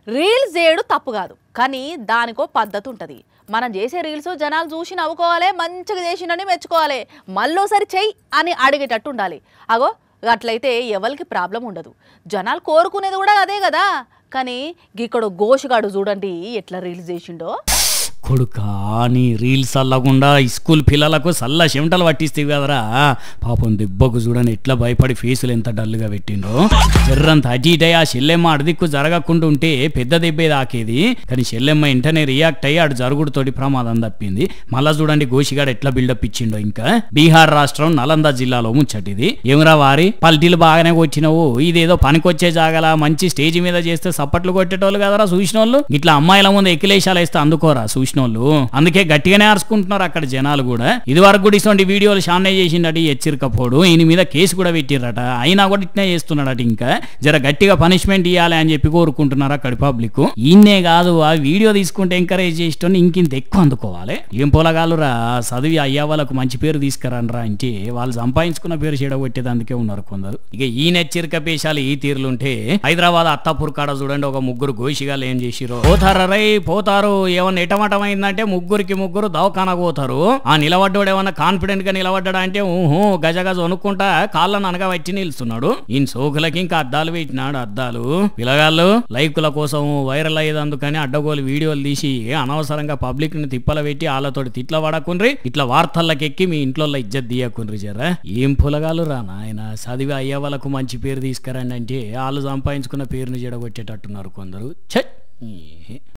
Reels చేయడం తప్పు కాదు, కానీ దానికో పద్ధతి ఉంటుంది. మనం చేసే రీల్స్ జనాలు చూసి నవ్వుకోవాలి, మంచిగా చేసినని మెచ్చుకోవాలి, మళ్ళోసారి చెయ్యి అని అడిగేటట్టు ఉండాలి. అగో అట్లయితే ఎవరికి ప్రాబ్లం ఉండదు. జనాలు కోరుకునేది కూడా అదే కదా. కానీ ఇక్కడ గోషగాడు చూడండి ఎట్లా రీల్స్ చేసిండో. కొడుకా నీ రీల్స్ అల్లకుండా స్కూల్ పిల్లలకు సల్ల చెమటలు పట్టిస్తే కదరా. పాపం దెబ్బకు చూడని ఎట్లా భయపడి ఫేసులు ఎంత డల్గా పెట్టిండ్రో. జర్రంత అజీటయ్యి ఆ చెల్లెమ్మ అడిదిక్కు జరగకుండా ఉంటే పెద్ద దెబ్బే దాకేది. కానీ చెల్లెమ్మ వెంటనే రియాక్ట్ అయ్యి ఆడు జరుగుడుతోటి ప్రమాదం తప్పింది. మళ్ళా చూడండి గోషిగాడు ఎట్లా బిల్డప్ ఇచ్చిండో. ఇంకా బీహార్ రాష్ట్రం నలంద జిల్లాలో ముచ్చటిది. ఏమరా వారి పల్టీలు బాగానే వచ్చినవు, ఇదేదో పనికొచ్చే జాగల మంచి స్టేజ్ మీద చేస్తే సప్పట్లు కొట్టేటోళ్ళు కదరా చూసినోళ్ళు. ఇట్లా అమ్మాయిల ముందు ఎక్కిలేశాలు వేస్తే అందుకోరా చూసినోళ్ళు. అందుకే గట్టిగానే అరుచుకుంటున్నారు అక్కడ జనాలు కూడా. ఇది వరకు కూడా ఇటువంటి వీడియోలు షాన్నే చేసిండట హెచ్చరికపోడు. ఈయన మీద కేసు కూడా పెట్టిరట. అయినా కూడా ఇట్నే చేస్తున్నాడట. ఇంకా జర గట్టిగా పనిష్మెంట్ ఇవ్వాలి అని చెప్పి కోరుకుంటున్నారు అక్కడ పబ్లిక్. ఈయనే కాదు ఆ వీడియో తీసుకుంటే ఎంకరేజ్ చేసేటోని ఇంకింత ఎక్కువ అందుకోవాలి. ఏం పొలగాలురా చదివి అయ్యా వాళ్ళకు మంచి పేరు తీసుకురానరా అంటే వాళ్ళు సంపాదించుకున్న పేరు చెడగొట్టేది అందుకే ఉన్నారు కొందరు. ఇక ఈయన హెచ్చరిక పేశాలు ఈ తీరులుంటే హైదరాబాద్ అత్తాపూర్ కాడ చూడండి ఒక ముగ్గురు గోషిగాలు ఏం చేసిరో. పోతారై పోతారు, ఏమన్నా ఎటమటం అయిందంటే ముగ్గురికి ముగ్గురు దవాఖానకు పోతారు. ఆ నిలబడ్డాడు ఏమన్నా కాన్ఫిడెంట్ గా నిలబడ్డా అంటే ఊహు గజ గజ వణుక్కుంటా కాళ్ళను అనగా వచ్చి నిలుస్తున్నాడు. ఈయన సోకులకి ఇంకా అద్దాలు పెట్టినాడు. అద్దాలు పిల్లగాళ్ళు లైకుల కోసం వైరల్ అయ్యేదందుకని అడ్డగోలు వీడియోలు తీసి అనవసరంగా పబ్లిక్ ని తిప్పల పెట్టి వాళ్ళతోటి తిట్ల పడకుండ్రి, ఇట్లా వార్తల్లోకి ఎక్కి మీ ఇంట్లో ఇజ్జత్ తీయకుండ్రి. జరా ఏం పులగాలు రా నాయన. చదివి అయ్యే వాళ్ళకు మంచి పేరు తీసుకురండి అంటే వాళ్ళు సంపాదించుకున్న పేరుని చెడగొట్టేటట్టున్నారు కొందరు. ఛ